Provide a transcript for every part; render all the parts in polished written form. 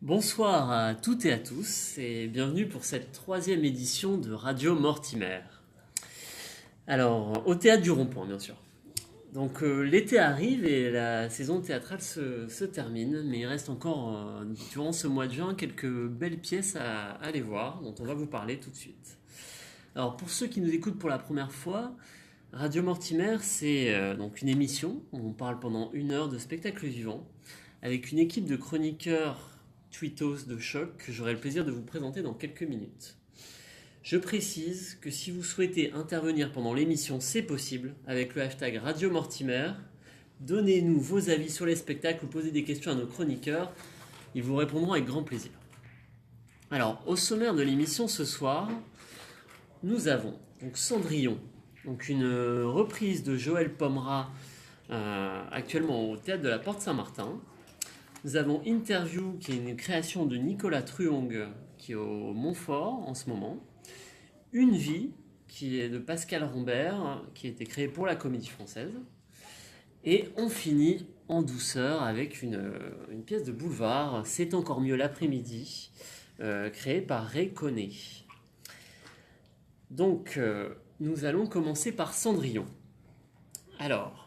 Bonsoir à toutes et à tous et bienvenue pour cette 3e édition de Radio Mortimer. Alors, au Théâtre du Rond-Point, bien sûr. Donc, l'été arrive et la saison théâtrale se termine, mais il reste encore, durant ce mois de juin, quelques belles pièces à aller voir, dont on va vous parler tout de suite. Alors, pour ceux qui nous écoutent pour la première fois, Radio Mortimer, c'est donc une émission où on parle pendant 1 heure de spectacle vivant, avec une équipe de chroniqueurs tweetos de choc que j'aurai le plaisir de vous présenter dans quelques minutes. Je précise que si vous souhaitez intervenir pendant l'émission, c'est possible avec le hashtag Radio Mortimer. Donnez-nous vos avis sur les spectacles ou posez des questions à nos chroniqueurs. Ils vous répondront avec grand plaisir. Alors, au sommaire de l'émission ce soir, nous avons donc Cendrillon, donc une reprise de Joël Pomera actuellement au Théâtre de la Porte Saint-Martin. Nous avons Interview, qui est une création de Nicolas Truong, qui est au Montfort en ce moment. Une vie, qui est de Pascal Rambert, qui a été créée pour la Comédie Française. Et on finit en douceur avec une pièce de boulevard, C'est encore mieux l'après-midi, créée par Ray Connet. Donc, nous allons commencer par Cendrillon. Alors,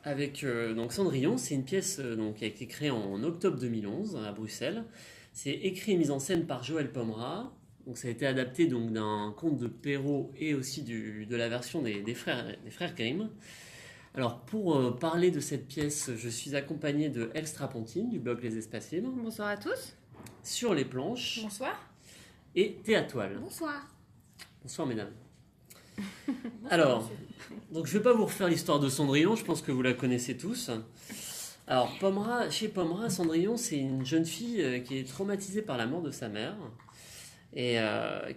avec donc Cendrillon, c'est une pièce qui a été créée en octobre 2011 à Bruxelles. C'est écrit et mis en scène par Joël Pomera. Donc ça a été adapté donc d'un conte de Perrault et aussi de la version des frères Grimm. Alors pour parler de cette pièce, je suis accompagné de Elle Strapontine du blog Les Espaces Libres. Bonsoir à tous. Sur les planches. Bonsoir. Et Théatoile. Bonsoir. Bonsoir mesdames. Alors, donc je ne vais pas vous refaire l'histoire de Cendrillon, je pense que vous la connaissez tous. Alors, chez Pomera, Cendrillon, c'est une jeune fille qui est traumatisée par la mort de sa mère et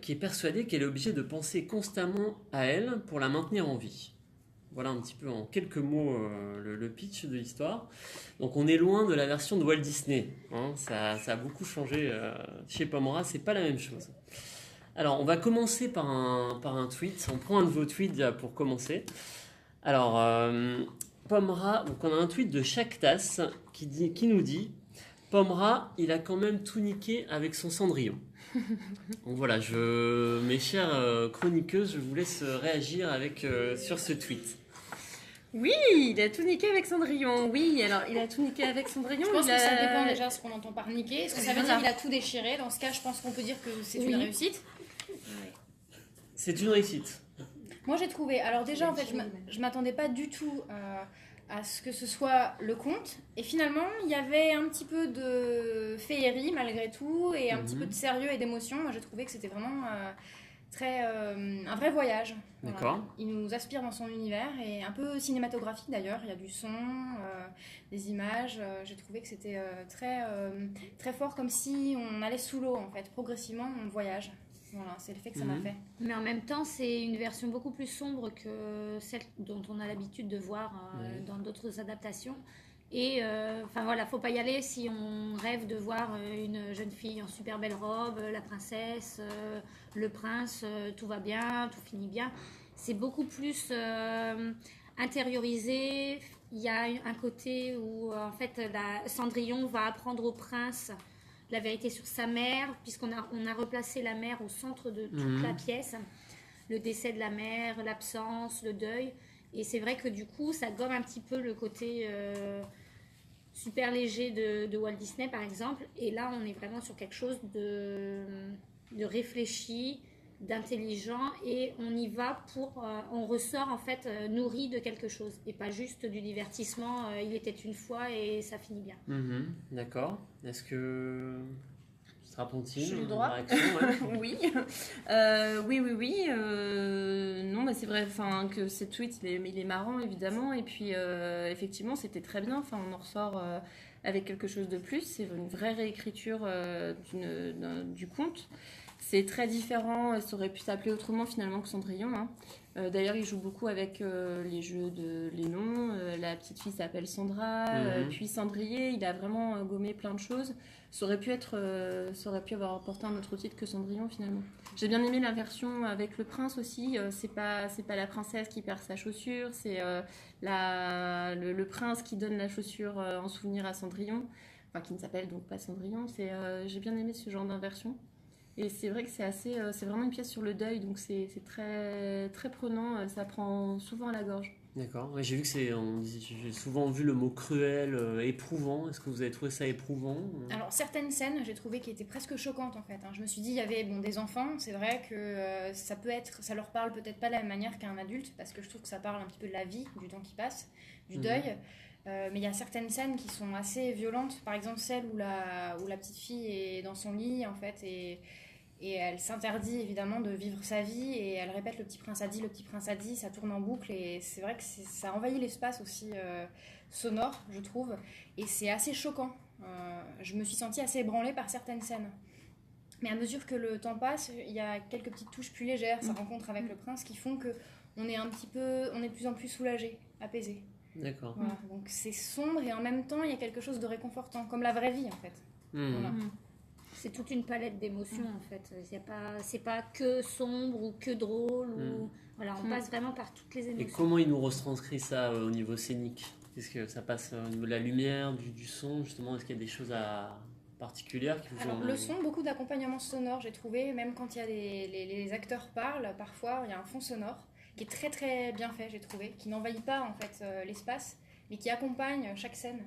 qui est persuadée qu'elle est obligée de penser constamment à elle pour la maintenir en vie. Voilà un petit peu en quelques mots le pitch de l'histoire. Donc on est loin de la version de Walt Disney. Ça a beaucoup changé chez Pomera, c'est pas la même chose. Alors, on va commencer par un tweet. On prend un de vos tweets pour commencer. Alors, Pomera, donc on a un tweet de Chactas qui nous dit « Pomera, il a quand même tout niqué avec son Cendrillon. » Donc voilà, mes chères chroniqueuses, je vous laisse réagir sur ce tweet. Oui, il a tout niqué avec Cendrillon. Oui, alors il a tout niqué avec Cendrillon. Je pense que ça dépend déjà de ce qu'on entend par niquer. Est-ce que ça veut Voilà. dire qu'il a tout déchiré? Dans ce cas, je pense qu'on peut dire que c'est une réussite. C'est une réussite. Moi, j'ai trouvé. Alors déjà, en fait, je m'attendais pas du tout à ce que ce soit le conte. Et finalement, il y avait un petit peu de féerie malgré tout et un petit peu de sérieux et d'émotion. Moi, j'ai trouvé que c'était vraiment un vrai voyage. Voilà. D'accord. Il nous aspire dans son univers et un peu cinématographique d'ailleurs. Il y a du son, des images. J'ai trouvé que c'était très fort, comme si on allait sous l'eau en fait. Progressivement, on voyage. Voilà, c'est l'effet que ça m'a fait. Mais en même temps, c'est une version beaucoup plus sombre que celle dont on a l'habitude de voir dans d'autres adaptations. Et voilà, faut pas y aller si on rêve de voir une jeune fille en super belle robe, la princesse, le prince, tout va bien, tout finit bien. C'est beaucoup plus intériorisé. Il y a un côté où en fait Cendrillon va apprendre au prince la vérité sur sa mère, puisqu'on a replacé la mère au centre de toute la pièce. Le décès de la mère, l'absence, le deuil. Et c'est vrai que du coup, ça gomme un petit peu le côté super léger de Walt Disney, par exemple. Et là, on est vraiment sur quelque chose de réfléchi, d'intelligent. Et on y va on ressort en fait nourri de quelque chose. Et pas juste du divertissement, il était une fois et ça finit bien. D'accord. Est-ce que... Strapontine, J'ai le droit. réaction, ouais. Oui. Non, c'est vrai que ce tweet, il est marrant, évidemment. Et puis, effectivement, c'était très bien. On en ressort avec quelque chose de plus. C'est une vraie réécriture du conte. C'est très différent. Ça aurait pu s'appeler autrement, finalement, que Cendrillon. D'ailleurs, il joue beaucoup avec les jeux les noms. La petite fille s'appelle Sandra. Puis Cendrier, il a vraiment gommé plein de choses. Ça aurait pu avoir porté un autre titre que Cendrillon, finalement. J'ai bien aimé la version avec le prince aussi. C'est pas la princesse qui perd sa chaussure, c'est le prince qui donne la chaussure en souvenir à Cendrillon. enfin qui ne s'appelle donc pas Cendrillon. J'ai bien aimé ce genre d'inversion. Et c'est vrai que c'est vraiment une pièce sur le deuil, donc c'est très, très prenant, ça prend souvent à la gorge. D'accord. Ouais, j'ai vu que j'ai souvent vu le mot cruel, éprouvant. Est-ce que vous avez trouvé ça éprouvant? Alors certaines scènes, j'ai trouvé qui étaient presque choquantes en fait. Je me suis dit, il y avait des enfants, c'est vrai que ça leur parle peut-être pas de la même manière qu'à un adulte, parce que je trouve que ça parle un petit peu de la vie, du temps qui passe, du deuil. Mais il y a certaines scènes qui sont assez violentes, par exemple celle où la petite fille est dans son lit en fait et elle s'interdit évidemment de vivre sa vie et elle répète le petit prince a dit, ça tourne en boucle et c'est vrai que ça envahit l'espace aussi sonore, je trouve, et c'est assez choquant. Je me suis sentie assez ébranlée par certaines scènes. Mais à mesure que le temps passe, il y a quelques petites touches plus légères, sa rencontre avec le prince, qui font que on est de plus en plus soulagé, apaisé. D'accord. Voilà. Donc c'est sombre et en même temps il y a quelque chose de réconfortant, comme la vraie vie en fait. Voilà. C'est toute une palette d'émotions en fait. C'est pas que sombre ou que drôle. Voilà, on passe vraiment par toutes les émotions. Et comment il nous retranscrit ça au niveau scénique? Est-ce que ça passe au niveau de la lumière, du son justement? Est-ce qu'il y a des choses particulières qui vous Alors, ont... le son, beaucoup d'accompagnement sonore, j'ai trouvé, même quand il y a les acteurs parlent, parfois il y a un fond sonore qui est très très bien fait, j'ai trouvé, qui n'envahit pas en fait l'espace, mais qui accompagne chaque scène.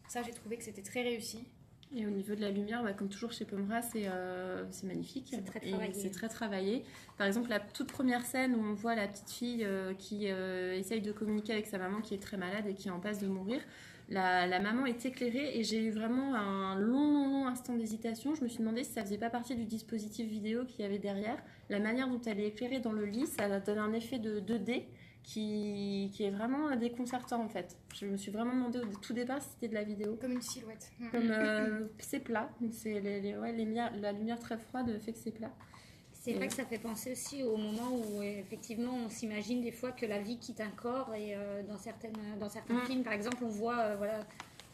Ça, j'ai trouvé que c'était très réussi. Et au niveau de la lumière, comme toujours chez Pomera, c'est magnifique. C'est très travaillé. C'est très travaillé. Par exemple, la toute première scène où on voit la petite fille qui essaye de communiquer avec sa maman qui est très malade et qui est en passe de mourir. La maman est éclairée et j'ai eu vraiment un long instant d'hésitation. Je me suis demandé si ça faisait pas partie du dispositif vidéo qu'il y avait derrière. La manière dont elle est éclairée dans le lit, ça donne un effet de 2D qui est vraiment déconcertant en fait. Je me suis vraiment demandé au tout départ si c'était de la vidéo. Comme une silhouette. Comme c'est plat, c'est la lumière très froide fait que c'est plat. C'est vrai que ça fait penser aussi au moment où effectivement on s'imagine des fois que la vie quitte un corps et dans certains films par exemple on voit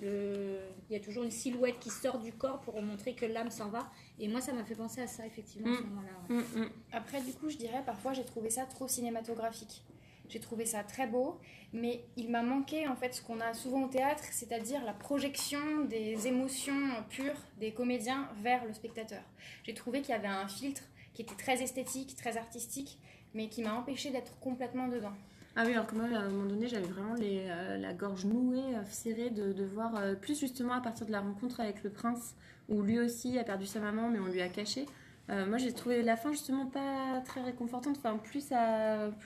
il y a toujours une silhouette qui sort du corps pour montrer que l'âme s'en va et moi ça m'a fait penser à ça effectivement à ce moment-là. Après du coup je dirais parfois j'ai trouvé ça trop cinématographique. J'ai trouvé ça très beau, mais il m'a manqué en fait ce qu'on a souvent au théâtre, c'est-à-dire la projection des émotions pures des comédiens vers le spectateur. J'ai trouvé qu'il y avait un filtre qui était très esthétique, très artistique, mais qui m'a empêché d'être complètement dedans. Ah oui, alors que moi, à un moment donné, j'avais vraiment la gorge nouée, serrée de voir, plus justement à partir de la rencontre avec le prince, où lui aussi a perdu sa maman, mais on lui a caché. Moi, j'ai trouvé la fin justement pas très réconfortante. Enfin, plus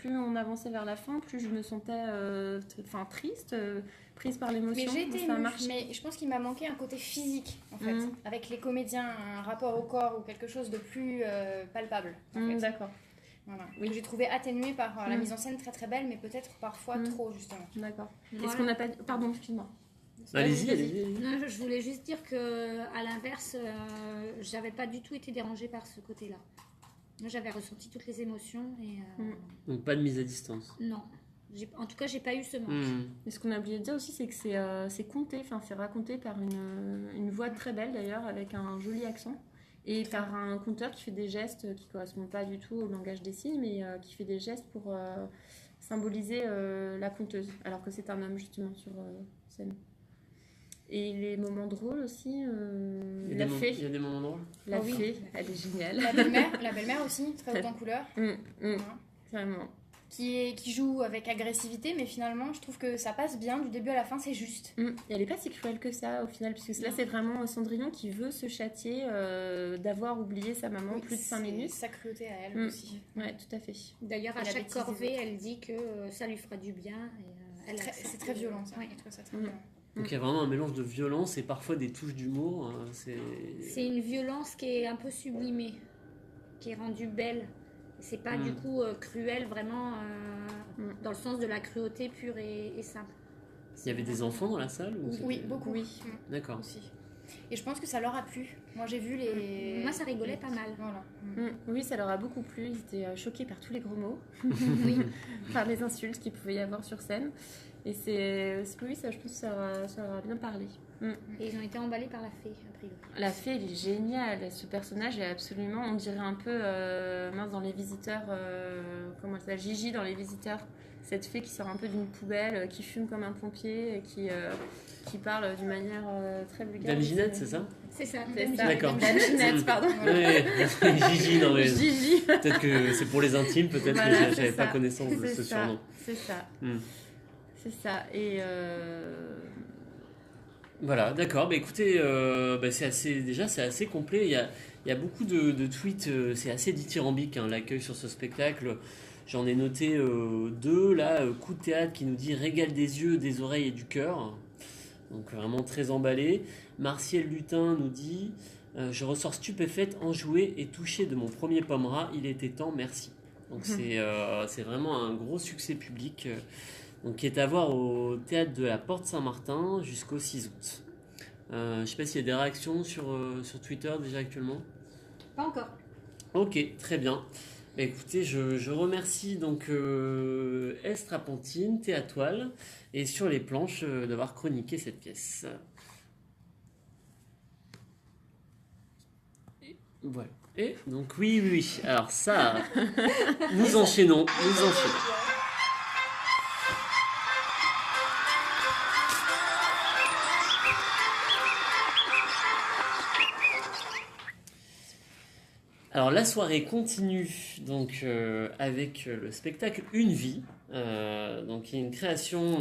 on avançait vers la fin, plus je me sentais triste, prise par l'émotion. Mais j'ai été émue, mais je pense qu'il m'a manqué un côté physique, en fait, avec les comédiens, un rapport au corps ou quelque chose de plus palpable. En fait. D'accord. Voilà. Oui. J'ai trouvé atténué par la mise en scène très très belle, mais peut-être parfois trop, justement. D'accord. Voilà. Est-ce qu'on n'a pas... Pardon, excuse-moi. Allez-y. Non, je voulais juste dire que à l'inverse, j'avais pas du tout été dérangée par ce côté-là. Moi, j'avais ressenti toutes les émotions et Donc pas de mise à distance. non. En tout cas, j'ai pas eu ce manque. Et ce qu'on a oublié de dire aussi, c'est que c'est conté, c'est raconté par une voix très belle d'ailleurs, avec un joli accent, et par un conteur qui fait des gestes qui correspondent pas du tout au langage des signes, mais qui fait des gestes pour symboliser la conteuse, alors que c'est un homme justement sur scène. Et les moments drôles aussi, la fée. Il y a des moments drôles. La fée, elle est géniale. La belle-mère aussi, très haute en couleur. Vraiment. Qui joue avec agressivité, mais finalement, je trouve que ça passe bien du début à la fin, c'est juste. Et elle n'est pas si cruelle que ça au final, puisque là, c'est vraiment Cendrillon qui veut se châtier d'avoir oublié sa maman plus de 5 minutes. Sa cruauté à elle aussi. Ouais, tout à fait. D'ailleurs, à chaque corvée, elle dit que ça lui fera du bien. C'est très violent, ça. Ouais. Je trouve ça très violent. Donc il y a vraiment un mélange de violence et parfois des touches d'humour. C'est une violence qui est un peu sublimée, qui est rendue belle. C'est pas du coup cruel vraiment dans le sens de la cruauté pure et simple. Il y avait des enfants dans la salle ou Oui, beaucoup. Oui. D'accord. Aussi. Et je pense que ça leur a plu. Moi j'ai vu les... Moi ça rigolait pas mal. Voilà. Oui, ça leur a beaucoup plu. Ils étaient choqués par tous les gros mots, Oui. par les insultes qu'il pouvait y avoir sur scène. Et oui, ça, je pense que ça leur a bien parlé. Et ils ont été emballés par la fée, a priori. La fée, elle est géniale. Ce personnage est absolument, on dirait un peu, mince, dans Les Visiteurs, comment ça s'appelle, Gigi dans Les Visiteurs. Cette fée qui sort un peu d'une poubelle, qui fume comme un pompier, et qui parle d'une manière très vulgaire. Dame Ginette, c'est ça? C'est ça. D'accord. Dame Ginette, pardon. Oui, Gigi, non mais... Gigi. Peut-être que c'est pour les intimes, peut-être Voilà, que j'avais c'est pas ça. connaissance de C'est ce ça. surnom. C'est ça. C'est ça. Et Voilà, d'accord. Bah, écoutez, c'est assez complet. Il y a beaucoup de tweets, c'est assez dithyrambique, hein, l'accueil sur ce spectacle. J'en ai noté 2, là, Coup de théâtre qui nous dit régal des yeux, des oreilles et du cœur. Donc vraiment très emballé. Martial Lutin nous dit je ressors stupéfaite, enjouée et touchée de mon premier pomme-rat. Il était temps, merci. Donc c'est vraiment un gros succès public donc, qui est à voir au théâtre de la Porte Saint-Martin jusqu'au 6 août. Je ne sais pas s'il y a des réactions sur Twitter déjà actuellement. Pas encore. Ok, très bien. Bah, écoutez, je remercie donc Est Rapantine, Théatoile, et sur les planches d'avoir chroniqué cette pièce. Et voilà. Et donc oui. Alors ça, nous enchaînons. Alors la soirée continue donc avec le spectacle Une vie, donc qui est une création,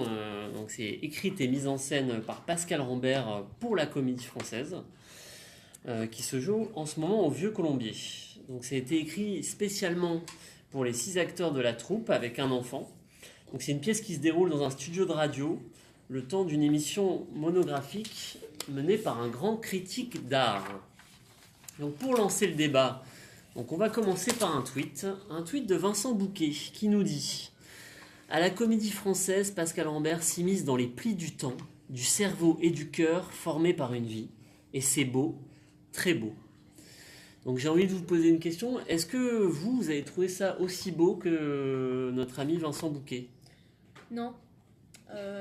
donc c'est écrite et mise en scène par Pascal Rambert pour la Comédie Française, qui se joue en ce moment au Vieux Colombier. Donc ça a été écrit spécialement pour les 6 acteurs de la troupe avec un enfant. Donc c'est une pièce qui se déroule dans un studio de radio, le temps d'une émission monographique menée par un grand critique d'art. Donc pour lancer le débat. Donc on va commencer par un tweet de Vincent Bouquet qui nous dit « À la Comédie Française, Pascal Rambert s'immisce dans les plis du temps, du cerveau et du cœur formés par une vie. Et c'est beau, très beau. » Donc j'ai envie de vous poser une question. Est-ce que vous avez trouvé ça aussi beau que notre ami Vincent Bouquet? Non.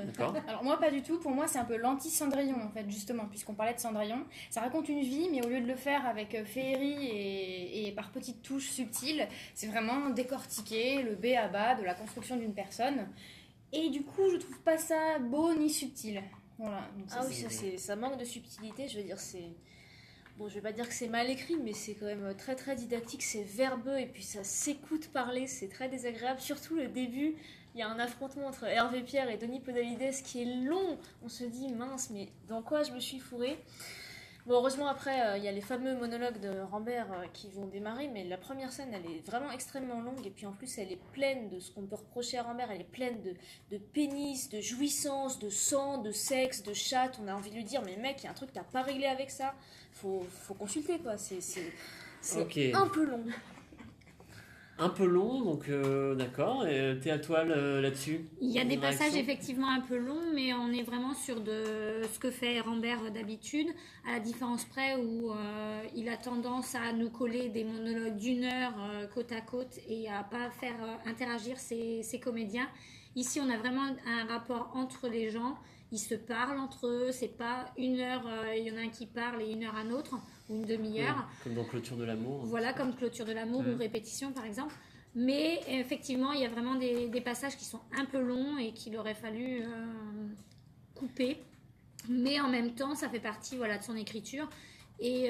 D'accord. Alors moi pas du tout, pour moi c'est un peu l'anti-Cendrillon en fait justement, puisqu'on parlait de Cendrillon. Ça raconte une vie mais au lieu de le faire avec féerie et par petites touches subtiles, c'est vraiment décortiquer le B à bas de la construction d'une personne. Et du coup je trouve pas ça beau ni subtil. Voilà. Donc Ça manque de subtilité, je veux dire c'est... Bon, je vais pas dire que c'est mal écrit, mais c'est quand même très très didactique, c'est verbeux et puis ça s'écoute parler, c'est très désagréable, surtout le début. Il y a un affrontement entre Hervé Pierre et Denis Podalides qui est long. On se dit, mince, mais dans quoi je me suis fourrée? Bon, heureusement, après, il y a les fameux monologues de Rambert qui vont démarrer, mais la première scène, elle est vraiment extrêmement longue, et puis en plus, elle est pleine de ce qu'on peut reprocher à Rambert, elle est pleine de pénis, de jouissance, de sang, de sexe, de chatte. On a envie de lui dire, mais mec, il y a un truc que t'as pas réglé avec ça. Faut consulter, quoi. C'est Okay. un peu long. Un peu long, donc d'accord. T'es à toi là-dessus? Il y a des Une passages réaction? effectivement un peu longs, mais on est vraiment sur de ce que fait Rambert d'habitude, à la différence près où il a tendance à nous coller des monologues d'1 heure côte à côte et à pas faire interagir ses comédiens. Ici, on a vraiment un rapport entre les gens. Ils se parlent entre eux, c'est pas 1 heure, il y en a un qui parle et 1 heure un autre, ou une demi-heure. Ouais, comme dans Clôture de l'amour. Voilà, comme Clôture de l'amour ou Répétition par exemple. Mais effectivement, il y a vraiment des passages qui sont un peu longs et qu'il aurait fallu couper. Mais en même temps, ça fait partie de son écriture. Et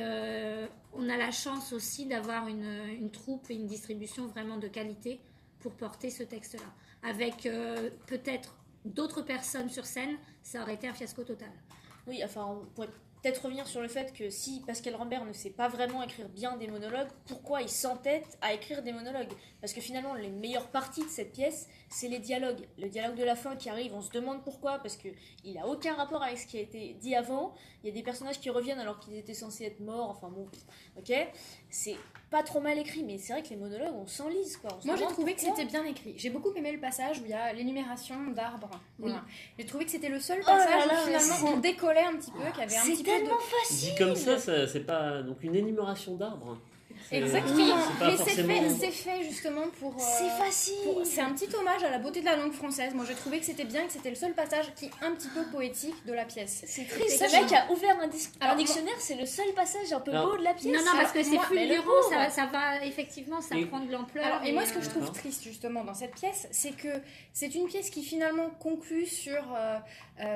on a la chance aussi d'avoir une troupe et une distribution vraiment de qualité pour porter ce texte-là. Avec peut-être d'autres personnes sur scène, ça aurait été un fiasco total. Oui, enfin, on pourrait peut-être revenir sur le fait que si Pascal Rambert ne sait pas vraiment écrire bien des monologues, pourquoi il s'entête à écrire des monologues? Parce que finalement, les meilleures parties de cette pièce, c'est les dialogues. Le dialogue de la fin qui arrive, on se demande pourquoi, parce qu'il n'a aucun rapport avec ce qui a été dit avant. Il y a des personnages qui reviennent alors qu'ils étaient censés être morts, enfin bon, ok. C'est pas trop mal écrit, mais c'est vrai que les monologues, on s'enlise, quoi. Moi j'ai trouvé que c'était bien écrit. J'ai beaucoup aimé le passage où il y a l'énumération d'arbres. Voilà. J'ai trouvé que c'était le seul passage où finalement on décollait un petit peu, qu'il y avait un petit peu de... tellement facile. Dit comme ça, c'est pas donc une énumération d'arbres. Exactement. c'est pas Mais forcément- c'est fait justement pour. C'est facile. C'est un petit hommage à la beauté de la langue française. Moi, j'ai trouvé que c'était bien, que c'était le seul passage qui est un petit peu poétique de la pièce. C'est triste. C'est Ce mec ça. a ouvert un Alors, dictionnaire, c'est le seul passage un peu Alors- beau de la pièce. Non, parce que c'est moi, mais le fulgurant, pauvre. ça va effectivement, ça Et- prend de l'ampleur. Alors, et moi, ce que je trouve D'accord. triste justement dans cette pièce, c'est que c'est une pièce qui finalement conclut sur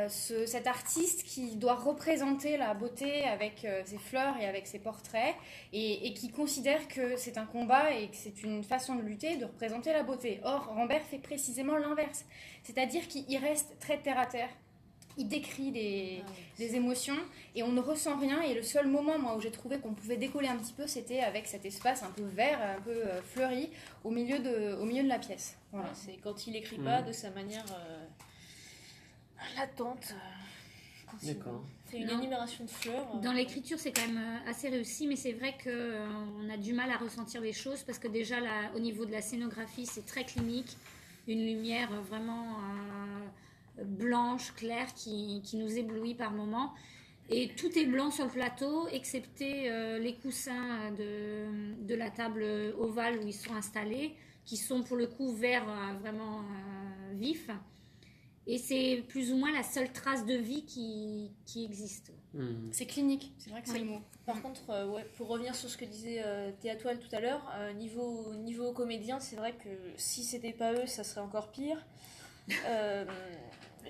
cet artiste qui doit représenter la beauté avec ses fleurs et avec ses portraits, et qui considère que c'est un combat et que c'est une façon de lutter, de représenter la beauté. Or, Rambert fait précisément l'inverse, c'est-à-dire qu'il reste très terre à terre. Il décrit des émotions et on ne ressent rien. Et le seul moment, moi, où j'ai trouvé qu'on pouvait décoller un petit peu, c'était avec cet espace un peu vert, un peu fleuri, au milieu de la pièce. Voilà. Ouais, c'est quand il écrit pas de sa manière latente. Quand il D'accord. fait une Non. énumération de fleurs. Dans l'écriture, c'est quand même assez réussi, mais c'est vrai qu'on a du mal à ressentir les choses parce que déjà, au niveau de la scénographie, c'est très clinique. Une lumière vraiment blanche, claire, qui nous éblouit par moments. Et tout est blanc sur le plateau, excepté les coussins de la table ovale où ils sont installés, qui sont pour le coup verts vraiment vifs. Et c'est plus ou moins la seule trace de vie qui existe. C'est clinique, c'est vrai que c'est Oui. le mot. Par contre, ouais, pour revenir sur ce que disait Théatoile tout à l'heure, niveau comédien, c'est vrai que si c'était pas eux, ça serait encore pire.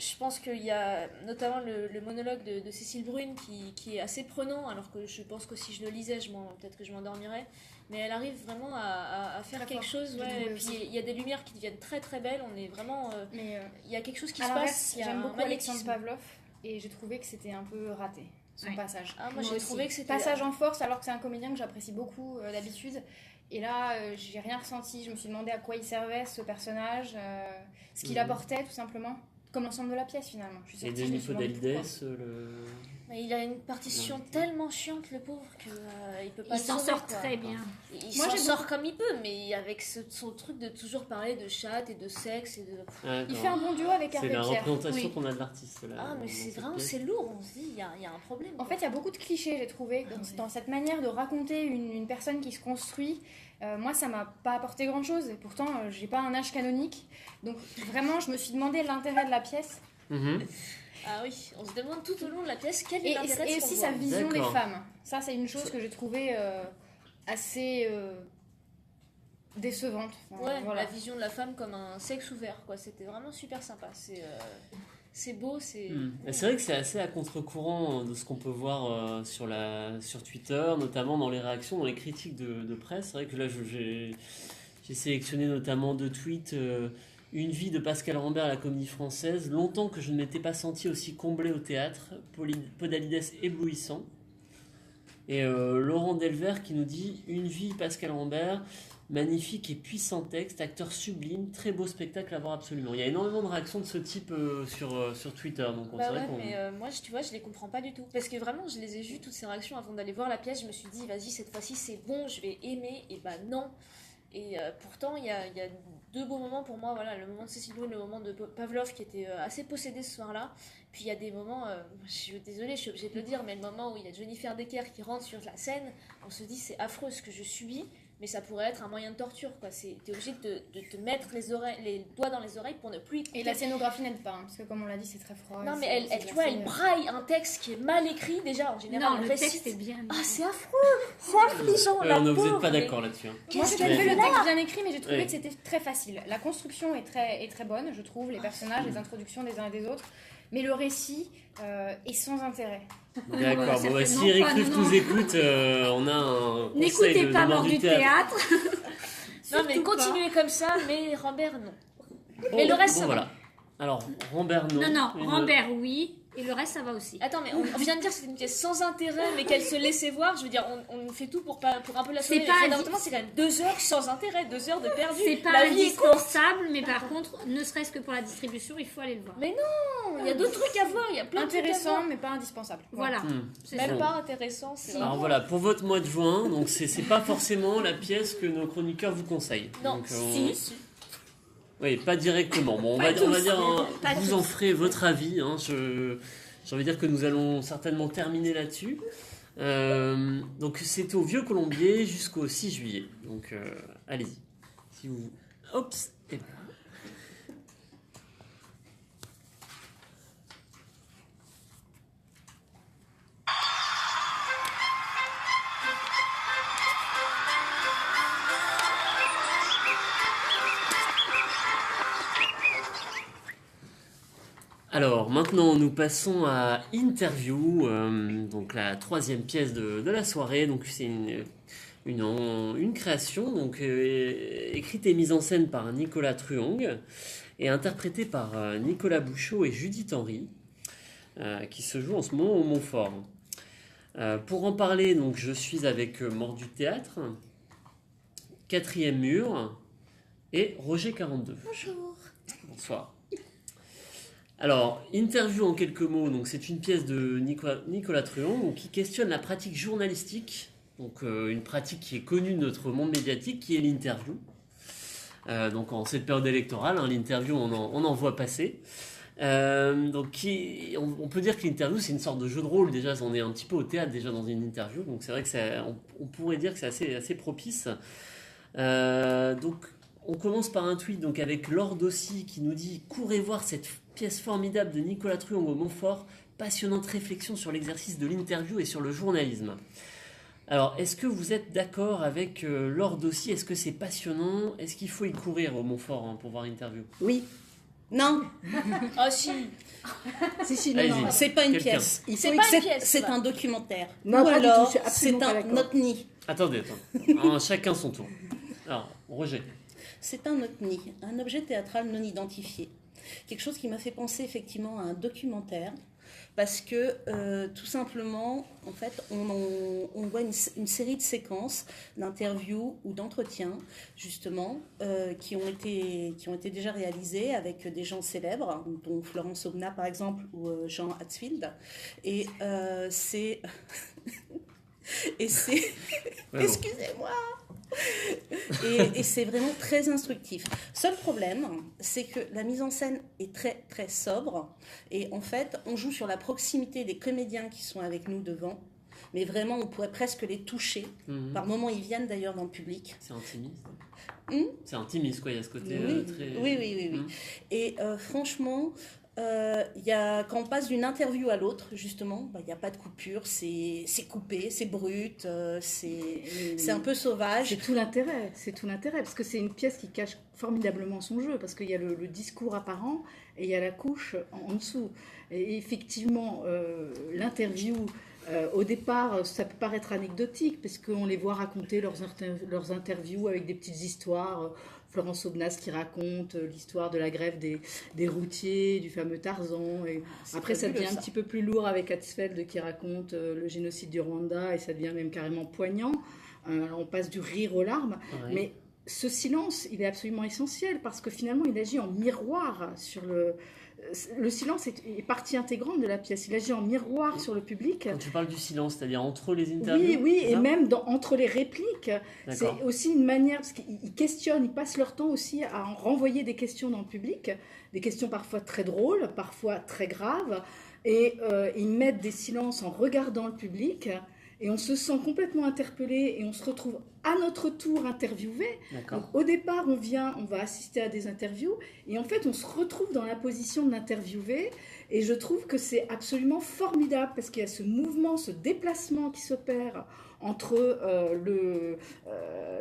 Je pense qu'il y a notamment le monologue de Cécile Brune qui est assez prenant, alors que je pense que si je le lisais, peut-être que je m'endormirais. Mais elle arrive vraiment à faire Très quelque fort, chose. j'ai Ouais, trouvé et puis aussi. il y a des lumières qui deviennent très très belles. On est vraiment. Mais Il y a quelque chose qui à se l'inverse, passe. Il y a j'aime un beaucoup Alexandre magnétisme. Pavlov et j'ai trouvé que c'était un peu raté, son Ouais. passage. Ah, moi j'ai aussi. trouvé que c'était. Passage en force alors que c'est un comédien que j'apprécie beaucoup d'habitude. Et là, j'ai rien ressenti. Je me suis demandé à quoi il servait ce personnage, ce qu'il apportait tout simplement, comme l'ensemble de la pièce finalement. Je suis Et sortie, je me Denis suis demandé pourquoi. Podalides, Mais il a une partition L'invité. tellement chiante, le pauvre, que il peut pas Il le s'en sauver, sort quoi. très bien. Il Moi, s'en j'ai sort comme il peut, mais avec son truc de toujours parler de chatte et de sexe et de. Il fait un bon duo avec C'est Hervé la Pierre. représentation Oui. qu'on a de l'artiste là. Ah, mais dans c'est cette vraiment, pièce. c'est lourd, on se dit, il y a un problème. En fait, il y a beaucoup de clichés, j'ai trouvé, dans cette manière de raconter une personne qui se construit. Moi, ça m'a pas apporté grand-chose, et pourtant, j'ai pas un âge canonique. Donc, vraiment, je me suis demandé l'intérêt de la pièce Mhm. Ah oui, on se demande tout au long de la pièce quel est et, l'intérêt de et ce aussi qu'on sa voit. vision des D'accord. femmes. Ça, c'est une chose que j'ai trouvé assez décevante. Enfin, Ouais, voilà. la vision de la femme comme un sexe ouvert, quoi. C'était vraiment super sympa. C'est beau, c'est. Et c'est vrai que c'est assez à contre-courant de ce qu'on peut voir sur Twitter, notamment dans les réactions, dans les critiques de presse. C'est vrai que là, j'ai sélectionné notamment 2 tweets. Une vie de Pascal Rambert à la Comédie Française. Longtemps que je ne m'étais pas senti aussi comblé au théâtre. Podalides éblouissant. Et Laurent Delvert qui nous dit une vie Pascal Rambert, magnifique et puissant texte, acteur sublime, très beau spectacle à voir absolument. Il y a énormément de réactions de ce type sur Twitter, donc Bah c'est vrai ouais, qu'on... mais moi, tu vois, je les comprends pas du tout. Parce que vraiment, je les ai vues, toutes ces réactions, avant d'aller voir la pièce. Je me suis dit, vas-y, cette fois-ci, c'est bon, je vais aimer. Et bah non. Et pourtant, il y a 2 beaux moments pour moi. Voilà, le moment de Cécile Brune, le moment de Pavlov qui était assez possédé ce soir-là. Puis il y a des moments, je suis désolée, je suis obligée de le dire, mais le moment où il y a Jennifer Decker qui rentre sur la scène, on se dit, c'est affreux ce que je subis. Mais ça pourrait être un moyen de torture, quoi. T'es obligé de te mettre les doigts dans les oreilles pour ne plus écouter. Et la scénographie n'aide pas, hein, parce que comme on l'a dit, c'est très froid. Non, et mais c'est tu vois, elle glacé. braille un texte qui est mal écrit, déjà, en général. Non, elle le récite. texte est bien. Ah, c'est affreux! C'est affligeant, Ouais, la vous pauvre, n'êtes pas mais d'accord là-dessus. Hein. Moi, qu'est-ce j'ai qu'elle trouvé fait le texte là? bien écrit, mais j'ai trouvé Oui. que c'était très facile. La construction est très bonne, je trouve, les personnages, les introductions des uns et des autres. Mais le récit est sans intérêt. D'accord, bon, bah, si certainement Eric pas, Ruff non, nous non. écoute, on a un conseil N'écoutez de pas mort Mort du théâtre. Non, mais Surtout pas. continuez comme ça, mais Rambert, non. Bon, Mais le reste, bon, ça va. voilà. Alors, Rambert, non. Non, Une- Rambert, oui. Et le reste, ça va aussi. Attends, mais on vient de dire que c'était une pièce sans intérêt, mais qu'elle se laissait voir. Je veux dire, on fait tout pour un peu la sauver. C'est pas Fondamentalement, c'est quand même 2 heures sans intérêt, 2 heures de perdu. C'est pas La vie est courte. indispensable, mais par contre, ne serait-ce que pour la distribution, il faut aller le voir. Mais non, il y a d'autres trucs à voir, il y a plein de trucs à Intéressant, voir. mais pas indispensable. Voilà. C'est Même bon. pas intéressant, c'est Alors voilà, pour votre mois de juin, donc c'est pas forcément la pièce que nos chroniqueurs vous conseillent. Non, Donc, si. Oui, pas directement. Bon, on Pas va tous. dire, hein, Pas vous tous. en ferez votre avis. Hein, j'ai envie de dire que nous allons certainement terminer là-dessus. Donc c'est au Vieux Colombier jusqu'au 6 juillet. Donc allez-y. Si vous... Oups, et voilà. Alors maintenant nous passons à Interview, donc la troisième pièce de la soirée. Donc c'est une création donc, écrite et mise en scène par Nicolas Truong et interprétée par Nicolas Bouchot et Judith Henry, qui se joue en ce moment au Montfort. Pour en parler, donc, je suis avec Mordu Théâtre, Quatrième Mur et Roger 42. Bonjour. Bonsoir. Alors, Interview en quelques mots, donc c'est une pièce de Nicolas Truong donc, qui questionne la pratique journalistique, donc une pratique qui est connue de notre monde médiatique, qui est l'interview. Donc en cette période électorale, l'interview on en voit passer. Donc on peut dire que l'interview c'est une sorte de jeu de rôle, déjà on est un petit peu au théâtre déjà dans une interview, donc c'est vrai que on pourrait dire que c'est assez propice. Donc on commence par un tweet donc, avec Laure Dossi qui nous dit « Courez voir cette pièce formidable de Nicolas Truong au Montfort, passionnante réflexion sur l'exercice de l'interview et sur le journalisme. » Alors, est-ce que vous êtes d'accord avec Laure Dossi ? Est-ce que c'est passionnant ? Est-ce qu'il faut y courir au Montfort pour voir l'interview ? Oui. Non. Ah si. Si, Allez-y. non. C'est pas une Quelqu'un. pièce. C'est pas une pièce, C'est là. un documentaire. Non, Ou pas du alors, tout, je suis absolument c'est pas un d'accord. OVNI. Attendez. Chacun son tour. Alors, Roger. C'est un OVNI, un objet théâtral non identifié. Quelque chose qui m'a fait penser effectivement à un documentaire. Parce que tout simplement, en fait, on voit une série de séquences d'interviews ou d'entretiens, justement, qui ont été déjà réalisées avec des gens célèbres, dont Florence Aubenas, par exemple, ou Jean Hatzfeld. Et c'est... Et c'est... Ouais, bon. Excusez-moi. Et c'est vraiment très instructif. Seul problème, c'est que la mise en scène est très très sobre et en fait on joue sur la proximité des comédiens qui sont avec nous devant, mais vraiment on pourrait presque les toucher. Mhm. Par moments ils viennent d'ailleurs dans le public. C'est intimiste. Hmm C'est intimiste, quoi. Il y a ce côté Oui. très... Oui. Mhm. Et franchement, quand on passe d'une interview à l'autre, justement, il n'y a pas de coupure, c'est coupé, c'est brut, c'est un peu sauvage. C'est tout l'intérêt, parce que c'est une pièce qui cache formidablement son jeu, parce qu'il y a le discours apparent et il y a la couche en dessous. Et effectivement, l'interview, au départ, ça peut paraître anecdotique, parce qu'on les voit raconter leurs interviews avec des petites histoires. Florence Aubenas qui raconte l'histoire de la grève des routiers, du fameux Tarzan. Et après, ça devient un petit peu plus lourd avec Hatzfeld qui raconte le génocide du Rwanda et ça devient même carrément poignant. On passe du rire aux larmes. Ouais. Mais ce silence, il est absolument essentiel parce que finalement, il agit en miroir sur le silence est partie intégrante de la pièce. Il agit en miroir sur le public. Quand tu parles du silence, c'est-à-dire entre les interviews. Oui, c'est et ça même entre les répliques, c'est D'accord. aussi une manière, parce qu'ils questionnent, ils passent leur temps aussi à en renvoyer des questions dans le public, des questions parfois très drôles, parfois très graves, et ils mettent des silences en regardant le public, et on se sent complètement interpellé, et on se retrouve à notre tour interviewé. D'accord. Donc, au départ, on va assister à des interviews, et en fait, on se retrouve dans la position de l'interviewé, et je trouve que c'est absolument formidable, parce qu'il y a ce mouvement, ce déplacement qui s'opère entre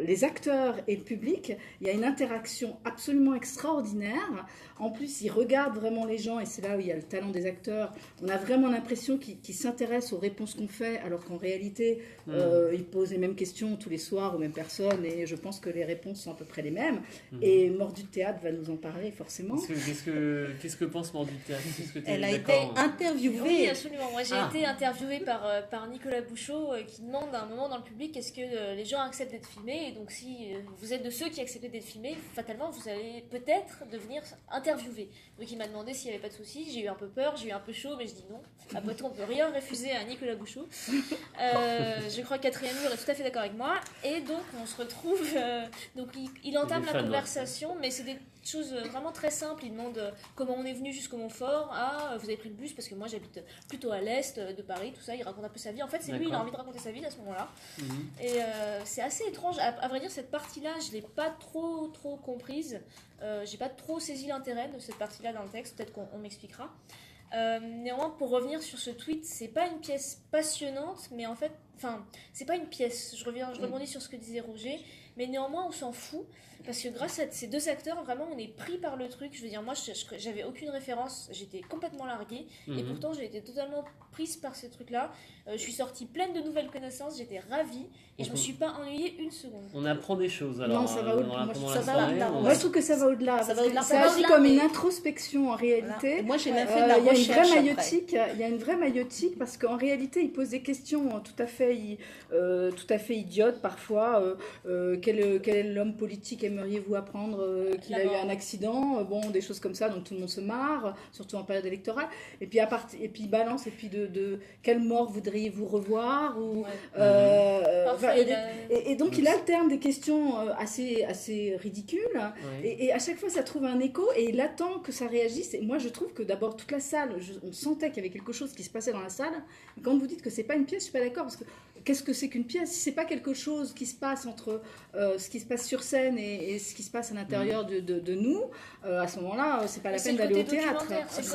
les acteurs et le public. Il y a une interaction absolument extraordinaire. En plus, ils regardent vraiment les gens, et c'est là où il y a le talent des acteurs. On a vraiment l'impression qu'ils s'intéressent aux réponses qu'on fait, alors qu'en réalité, ils posent les mêmes questions tous les soirs aux mêmes personnes, et je pense que les réponses sont à peu près les mêmes. Et Mordu Théâtre va nous en parler, forcément. Qu'est-ce que pense Mordu Théâtre ? Est-ce que tu es Elle a été d'accord interviewée. Oui, absolument. Moi, j'ai Ah. été interviewée par Nicolas Bouchot qui demande un moment dans le public, est-ce que les gens acceptent d'être filmés? Et donc si vous êtes de ceux qui acceptent d'être filmés, fatalement vous allez peut-être devenir interviewé. Donc il m'a demandé s'il n'y avait pas de souci. J'ai eu un peu peur, j'ai eu un peu chaud, mais je dis non. Après tout, on peut rien refuser à Nicolas Bouchot. Je crois que Quatrième Mur est tout à fait d'accord avec moi. Et donc on se retrouve, donc il entame la conversation, mais c'est des choses vraiment très simples. Il demande comment on est venu jusqu'au Montfort. Vous avez pris le bus parce que moi j'habite plutôt à l'est de Paris, tout ça. Il raconte un peu sa vie. En fait, c'est lui, il a envie de raconter sa vie à ce moment-là. Et c'est assez étrange. À vrai dire, cette partie-là, je l'ai pas trop comprise. J'ai pas trop saisi l'intérêt de cette partie-là dans le texte. Peut-être qu'on m'expliquera. Néanmoins, pour revenir sur ce tweet, c'est pas une pièce passionnante, mais en fait, c'est pas une pièce. Je rebondis sur ce que disait Roger, mais néanmoins, on s'en fout parce que grâce à ces deux acteurs, vraiment, on est pris par le truc. Je veux dire, moi, j'avais aucune référence, j'étais complètement larguée, et pourtant, j'ai été totalement prise par ces trucs-là. Je suis sortie pleine de nouvelles connaissances, j'étais ravie, et je me suis pas ennuyée une seconde. On apprend des choses. Alors, non, ça va au-delà. Moi, je trouve que ça va au-delà. Ça va au-delà. Ça agit comme une introspection en réalité. Voilà. Moi, j'ai même fait de la il y a une recherche vraie maïotique. Il y a une vraie maïotique parce qu'en réalité, il pose des questions tout à fait idiotes parfois. Quel est l'homme politique aimeriez-vous apprendre qu'il a eu un accident? Bon, des choses comme ça, donc tout le monde se marre, surtout en période électorale. Et puis il balance, et puis de quelle mort voudriez-vous revoir ou, et donc il alterne des questions assez ridicules, et à chaque fois ça trouve un écho, et il attend que ça réagisse. Et moi je trouve que d'abord toute la salle, on sentait qu'il y avait quelque chose qui se passait dans la salle. Et quand vous dites que c'est pas une pièce, je suis pas d'accord, parce que qu'est-ce que c'est qu'une pièce si c'est pas quelque chose qui se passe entre ce qui se passe sur scène et ce qui se passe à l'intérieur de nous, à ce moment-là, c'est pas la peine d'aller au théâtre.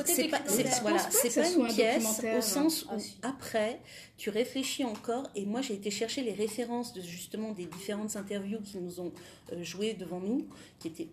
C'est pas une pièce au sens où après tu réfléchis encore. Et moi j'ai été chercher les références de justement des différentes interviews qui nous ont jouées devant nous, qui étaient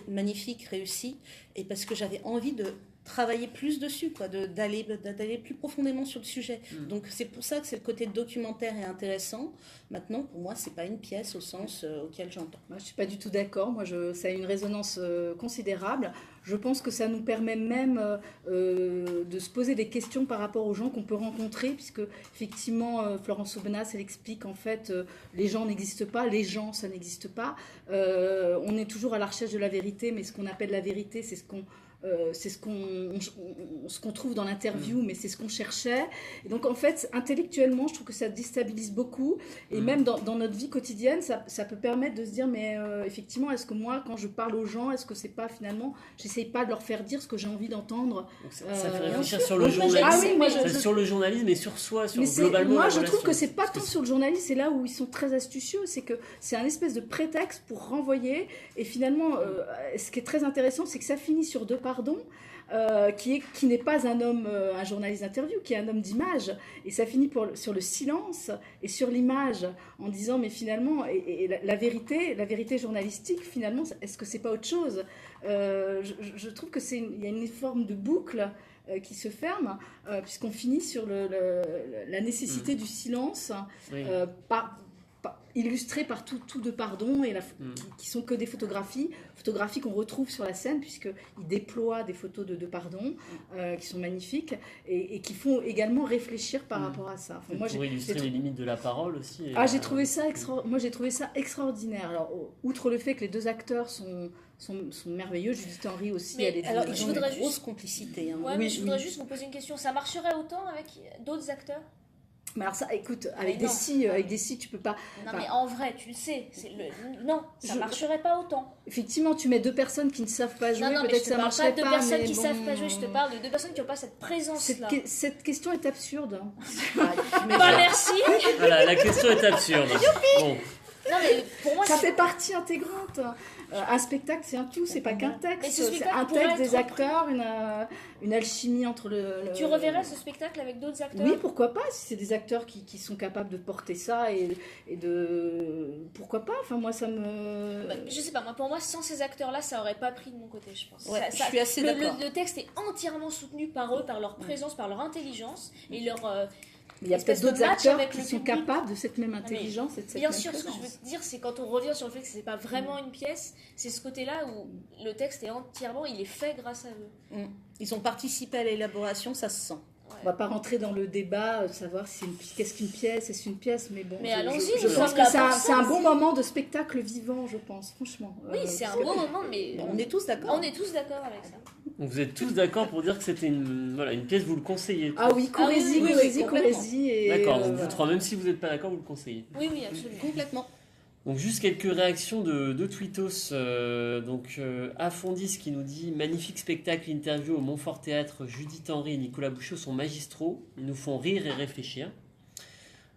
magnifiques, réussies, et parce que j'avais envie de travailler plus dessus, d'aller plus profondément sur le sujet. Donc c'est pour ça que c'est le côté documentaire est intéressant. Maintenant, pour moi, c'est pas une pièce au sens auquel j'entends. Moi, je suis pas du tout d'accord. Moi, ça a une résonance considérable. Je pense que ça nous permet même de se poser des questions par rapport aux gens qu'on peut rencontrer, puisque effectivement, Florence Aubenas, elle explique en fait, les gens n'existent pas, les gens, ça n'existe pas. On est toujours à la recherche de la vérité, mais ce qu'on appelle la vérité, c'est ce qu'on trouve dans l'interview, mais c'est ce qu'on cherchait. Et donc en fait, intellectuellement, je trouve que ça déstabilise beaucoup. Et même dans notre vie quotidienne, ça peut permettre de se dire, mais effectivement, est-ce que moi, quand je parle aux gens, est-ce que c'est pas finalement, j'essaye pas de leur faire dire ce que j'ai envie d'entendre. Ça fait réfléchir sur le journalisme, sur le journalisme et sur soi, globalement. Moi, je trouve que c'est pas tant sur le journalisme, c'est là où ils sont très astucieux, c'est que c'est un espèce de prétexte pour renvoyer. Et finalement, ce qui est très intéressant, c'est que ça finit sur deux pardons, qui n'est pas un homme, un journaliste d'interview, qui est un homme d'image, et ça finit sur le silence et sur l'image, en disant mais finalement, et la vérité journalistique, finalement, est-ce que c'est pas autre chose? Je trouve que il y a une forme de boucle qui se ferme, puisqu'on finit sur la nécessité du silence, illustré par tout de pardon, et qui sont que des photographies qu'on retrouve sur la scène, puisqu'ils déploient des photos de pardon qui sont magnifiques, et qui font également réfléchir par rapport à ça. Enfin, pour illustrer les limites de la parole aussi. J'ai trouvé ça extraordinaire. Alors, outre le fait que les deux acteurs sont merveilleux, Judith Henry aussi, elle est ils ont une grosse complicité. Je voudrais juste vous poser une question. Ça marcherait autant avec d'autres acteurs? Mais alors ça, écoute, avec des si, tu peux pas... Non, mais en vrai, tu le sais, non, ça marcherait pas autant. Effectivement, tu mets deux personnes qui ne savent pas jouer, peut-être que ça marcherait pas. Je te parle pas de deux personnes qui savent pas jouer, je te parle de deux personnes qui n'ont pas cette présence-là. Cette question est absurde. Merci. Voilà, la question est absurde. Bon. Non, mais pour moi, ça fait partie intégrante. Un spectacle, c'est un tout, c'est pas qu'un texte. C'est un texte, des acteurs, une alchimie entre Tu reverrais ce spectacle avec d'autres acteurs? Oui, pourquoi pas, si c'est des acteurs qui sont capables de porter ça et de... Pourquoi pas? Enfin, moi, ça me... je sais pas, pour moi, sans ces acteurs-là, ça aurait pas pris de mon côté, je pense. Ouais, je suis assez d'accord. Le texte est entièrement soutenu par eux, par leur présence, par leur intelligence et leur... Il y a peut-être d'autres acteurs qui sont capables de cette même intelligence et de cette bien même sûr, présence. ce que je veux dire, c'est quand on revient sur le fait que c'est pas vraiment une pièce, c'est ce côté-là où le texte est entièrement, il est fait grâce à eux. Ils ont participé à l'élaboration, ça se sent. On va pas rentrer dans le débat, savoir si qu'est-ce qu'une pièce, est-ce une pièce, mais bon. Mais allons-y, je nous pense sommes que là pour c'est un ça bon aussi. moment de spectacle vivant, je pense, franchement. Oui, c'est un bon moment, mais On est tous d'accord. on est tous d'accord avec ça. Donc vous êtes tous d'accord pour dire que c'était une pièce, vous le conseillez. Ah oui, Corésie, oui, Corésie, complètement. Corésie. Et, D'accord, donc vous voilà. trois, même si vous n'êtes pas d'accord, vous le conseillez. Oui, oui, absolument. Complètement. Donc juste quelques réactions de tweetos. Afondis qui nous dit magnifique spectacle interview au Montfort Théâtre. Judith Henry et Nicolas Bouchot sont magistraux. Ils nous font rire et réfléchir.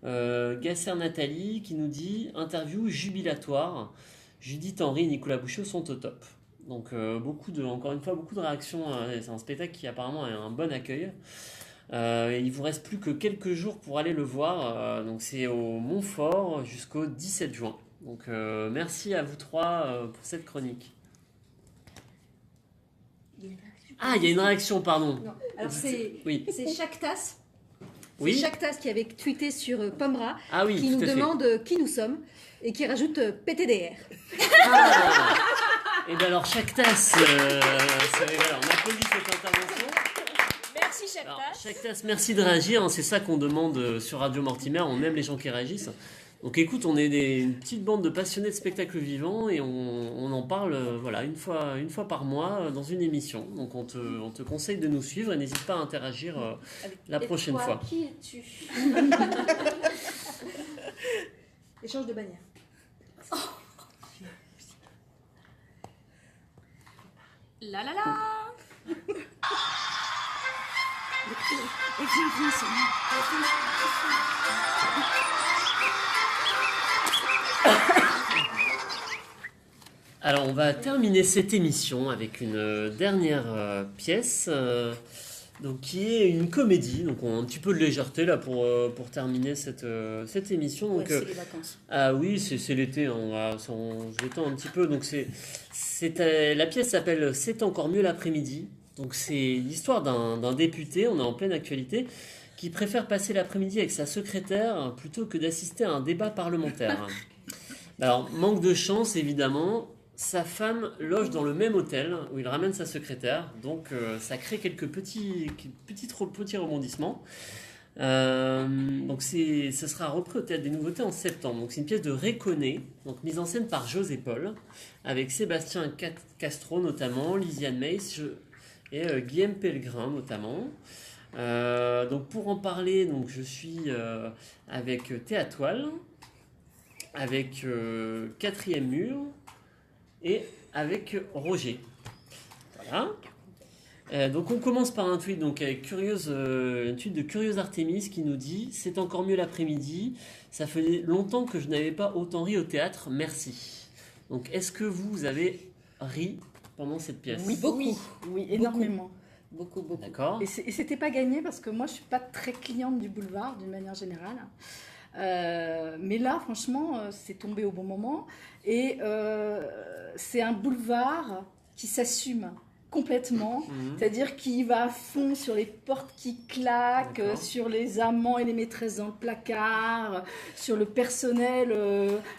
Gasser Nathalie qui nous dit interview jubilatoire. Judith Henry et Nicolas Bouchot sont au top. Donc encore une fois beaucoup de réactions. C'est un spectacle qui apparemment a un bon accueil. Il vous reste plus que quelques jours pour aller le voir. Donc c'est au Montfort jusqu'au 17 juin. Donc merci à vous trois pour cette chronique. Ah, il y a une réaction, pardon. Non. Alors c'est Oui. Chactas. Oui. C'est Chactas qui avait tweeté sur Pomera, Ah oui, qui tout nous à fait. demande qui nous sommes et qui rajoute PTDR. Ah. Et bien alors chaque tasse, voilà, on applaudit cette intervention. Merci, chaque Alors, tasse. chaque tasse, merci de réagir, hein, c'est ça qu'on demande sur Radio Mortimer, on aime les gens qui réagissent. Donc écoute, on est une petite bande de passionnés de spectacles vivants et on en parle voilà, une fois par mois dans une émission. Donc on te conseille de nous suivre et n'hésite pas à interagir la prochaine fois. Qui es-tu? Échange de bannière. La la la. Alors on va terminer cette émission avec une dernière pièce donc, qui est une comédie. Donc on a un petit peu de légèreté là pour terminer cette émission. Donc, Ouais, c'est les vacances. ah oui, c'est l'été, hein, on se détend un petit peu. Donc la pièce s'appelle C'est encore mieux l'après-midi. Donc c'est l'histoire d'un député, on est en pleine actualité, qui préfère passer l'après-midi avec sa secrétaire plutôt que d'assister à un débat parlementaire. Alors manque de chance évidemment, sa femme loge dans le même hôtel où il ramène sa secrétaire, donc ça crée quelques petits rebondissements. Donc ce sera repris au Théâtre des Nouveautés en septembre. Donc c'est une pièce de Réconné, donc mise en scène par José Paul, avec Sébastien Castro notamment, Lisiane Meis et Guillaume Pellegrin notamment. Donc pour en parler, donc je suis avec Théatoile, avec Quatrième Mur et avec Roger. Voilà. Donc on commence par un tweet donc avec un tweet de Curieuse Artemis qui nous dit c'est encore mieux l'après-midi, ça fait longtemps que je n'avais pas autant ri au théâtre, merci. Donc est-ce que vous avez ri pendant cette pièce? Oui, beaucoup. Oui, énormément. Beaucoup. D'accord. Et c'était pas gagné parce que moi, je suis pas très cliente du boulevard d'une manière générale. Mais là, franchement, c'est tombé au bon moment. Et c'est un boulevard qui s'assume complètement. C'est-à-dire qu'il va à fond sur les portes qui claquent, D'accord. sur les amants et les maîtresses dans le placard, sur le personnel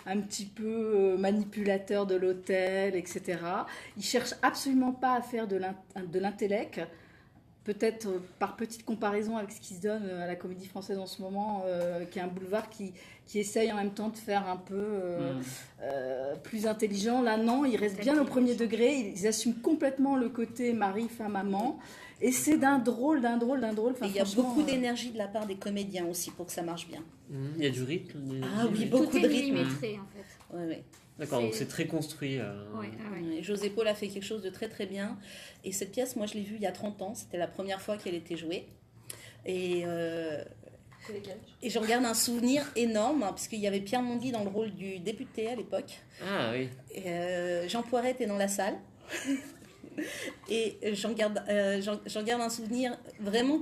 un petit peu manipulateur de l'hôtel, etc. Il cherche absolument pas à faire de l'intellect. Peut-être par petite comparaison avec ce qui se donne à la Comédie Française en ce moment, qui est un boulevard qui essaye en même temps de faire un peu plus intelligent. Là, non, ils restent bien au premier degré. Ils assument complètement le côté mari, femme, amant. Et c'est d'un drôle. Enfin, Et il y a franchement, beaucoup d'énergie de la part des comédiens aussi pour que ça marche bien. Il y a du rythme. Ah oui, beaucoup Tout de est rythme. millimétré en fait. Ouais. D'accord, donc c'est- c'est très construit. Ouais, ouais. Et José Paul a fait quelque chose de très très bien. Et cette pièce, moi je l'ai vue il y a 30 ans. C'était la première fois qu'elle était jouée. Et j'en garde un souvenir énorme, hein, parce qu'il y avait Pierre Mondy dans le rôle du député à l'époque. Ah oui. Et, Jean Poiret était dans la salle. Et j'en garde un souvenir vraiment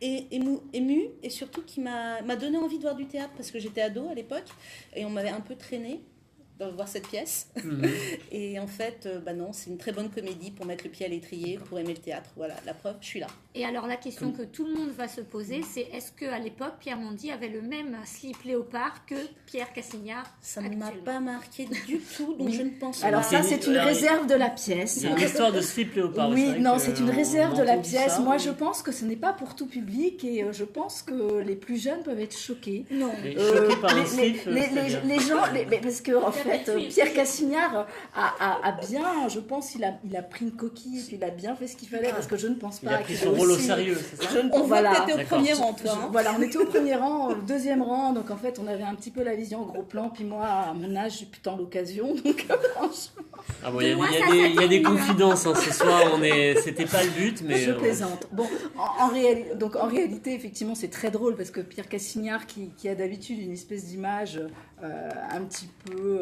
ému et surtout qui m'a donné envie de voir du théâtre parce que j'étais ado à l'époque et on m'avait un peu traîné voir cette pièce. Mhm. Et en fait, non, c'est une très bonne comédie pour mettre le pied à l'étrier, pour aimer le théâtre. Voilà, la preuve, je suis là. Et alors la question que tout le monde va se poser, c'est est-ce qu'à l'époque, Pierre Mondy avait le même slip léopard que Pierre Cassignard? Ça ne m'a pas marqué du tout, donc je ne pense Alors pas. ça, c'est une réserve de la pièce. Il y a une histoire de slip léopard. Oui, non, vrai c'est que, une réserve de la on entend pièce. ça, Moi, mais- je pense que ce n'est pas pour tout public et je pense que les plus jeunes peuvent être choqués. Non. Mais choqué par un les, slip, c'est-à-dire les gens, mais parce que en fait, perpétué. Pierre Cassignard a bien, je pense, il a pris une coquille et puis il a bien fait ce qu'il fallait parce que je ne pense Il pas a pris qu'il son rôle au aussi- sérieux, c'est ça? On Voilà. voit que t'étais au D'accord. premier rang, toi. hein. Voilà, on était au premier rang, au deuxième rang, donc en fait on avait un petit peu la vision au gros plan, puis moi à mon âge j'ai plus tant l'occasion, donc franchement Ah bon, il y a, Moi, il y a ça des, il y a des s'appelle, confidences ce soir, c'était pas le but, mais... je plaisante. Bon, en réalité effectivement c'est très drôle parce que Pierre Cassignard qui a d'habitude une espèce d'image un petit peu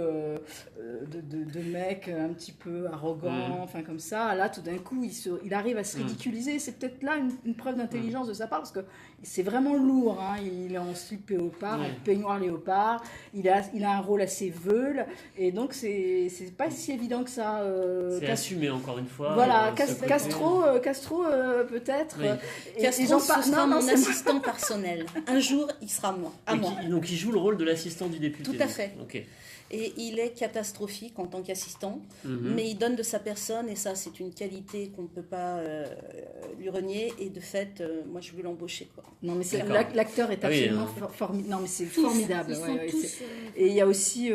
de mec un petit peu arrogant, enfin comme ça, là tout d'un coup il arrive à se ridiculiser, c'est peut-être là une preuve d'intelligence de sa part parce que c'est vraiment lourd, hein. Il est en slip léopard, en peignoir léopard, il a un rôle assez veule et donc c'est pas si évident que ça. c'est assumé encore une fois. Voilà, ce côté- Castro peut-être. Oui. Et Castro, j'en ce par- sera non, mon c'est- assistant personnel. Un jour, il sera moi, à moi. Donc il joue le rôle de l'assistant du député. Tout à donc. fait. Ok. Et il est catastrophique en tant qu'assistant, Mhm. mais il donne de sa personne, et ça, c'est une qualité qu'on ne peut pas lui renier. Et de fait, moi, je veux l'embaucher, quoi. Non, mais D'accord. l'acteur est Ah oui, absolument formidable. Non, mais c'est Tous, formidable. ils sont ouais, tous, c'est- Et il y a aussi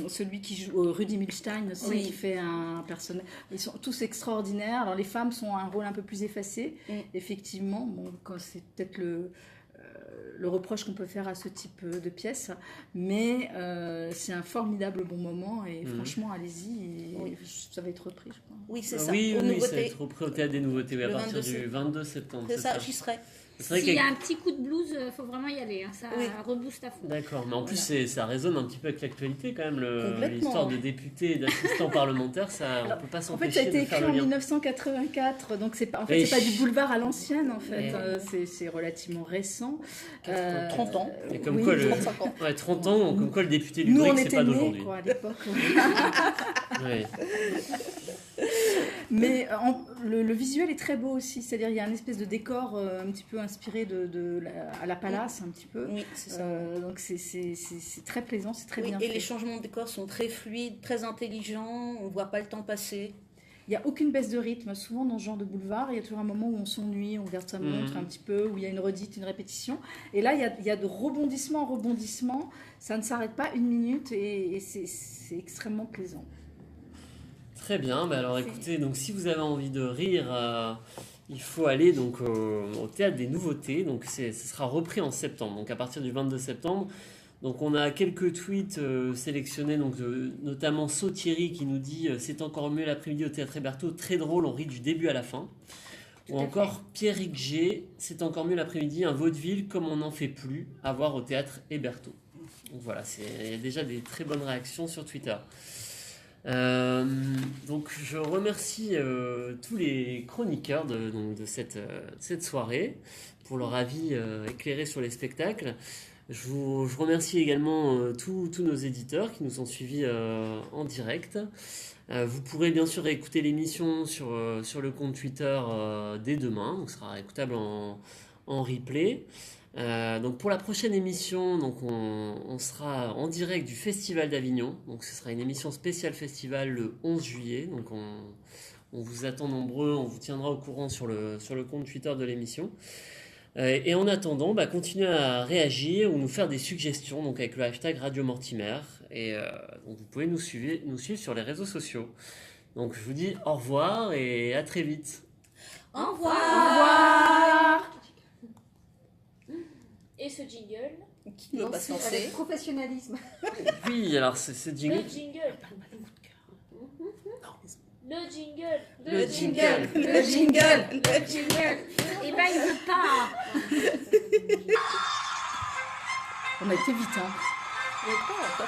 celui qui joue Rudy Milstein aussi, Oui. qui fait un personnage. Ils sont tous extraordinaires. Alors les femmes sont un rôle un peu plus effacé, effectivement. Bon, c'est peut-être le reproche qu'on peut faire à ce type de pièce, mais c'est un formidable bon moment et franchement allez-y, et ça va être repris, je crois. Oui, c'est Ah ça. oui, Aux oui, ça va nouveautés. être repris au Théâtre des Nouveautés, oui, à Le partir 22 du 22 septembre. C'est ça, j'y serai. C'est vrai S'il y qu'il a un petit coup de blues, il faut vraiment y aller, hein. Ça Oui. rebooste à fond. D'accord, mais en plus ça résonne un petit peu avec l'actualité quand même, Complètement. l'histoire de députés et d'assistants parlementaires, ça, on peut pas En fait, s'empêcher ça a été de faire écrit le en lien. 1984, donc c'est pas, en fait, Et c'est pas du boulevard à l'ancienne, en fait. Et- C'est relativement récent. 30 ans. Et comme oui, quoi, 35 ans. Ouais, 30 ans, comme quoi le député du Nous, on Bric, c'est était pas nés, d'aujourd'hui. quoi, à l'époque. Ouais. Mais le visuel est très beau aussi, c'est-à-dire il y a une espèce de décor un petit peu inspiré à la Palace, un petit peu. Oui, c'est ça. Donc c'est très plaisant, c'est très Oui, bien et fait. les changements de décor sont très fluides, très intelligents, on ne voit pas le temps passer. Il n'y a aucune baisse de rythme. Souvent, dans ce genre de boulevard, il y a toujours un moment où on s'ennuie, on regarde sa montre un petit peu, où il y a une redite, une répétition. Et là, il y a de rebondissement en rebondissement. Ça ne s'arrête pas une minute et c'est extrêmement plaisant. Très bien, bah alors écoutez, donc si vous avez envie de rire, il faut aller donc au Théâtre des Nouveautés, donc ce sera repris en septembre, donc à partir du 22 septembre. Donc on a quelques tweets sélectionnés, donc notamment Sautieri qui nous dit c'est encore mieux l'après-midi au Théâtre Hébertot, très drôle, on rit du début à la fin. Ou encore Pierrick G, c'est encore mieux l'après-midi, un vaudeville comme on n'en fait plus, à voir au Théâtre Hébertot. Donc voilà, il y a déjà des très bonnes réactions sur Twitter. Donc je remercie tous les chroniqueurs de cette soirée pour leur avis éclairé sur les spectacles. Je remercie également tous nos éditeurs qui nous ont suivis en direct. Vous pourrez bien sûr écouter l'émission sur le compte Twitter dès demain, donc ce sera écoutable en replay. Donc pour la prochaine émission, donc on sera en direct du Festival d'Avignon. Donc ce sera une émission spéciale festival le 11 juillet. Donc on vous attend nombreux, on vous tiendra au courant sur le compte Twitter de l'émission. Et en attendant, continuez à réagir ou nous faire des suggestions donc avec le hashtag Radio Mortimer. Et donc vous pouvez nous suivre sur les réseaux sociaux. Donc je vous dis au revoir et à très vite. Au revoir. Au revoir. Et ce jingle, Qui ne veut pas se lancer? Avec professionnalisme. Oui, alors ce jingle. le jingle. Le jingle. Le jingle. Le jingle. Le jingle. Eh ben, il veut pas. On a été vite, hein. Il est pas,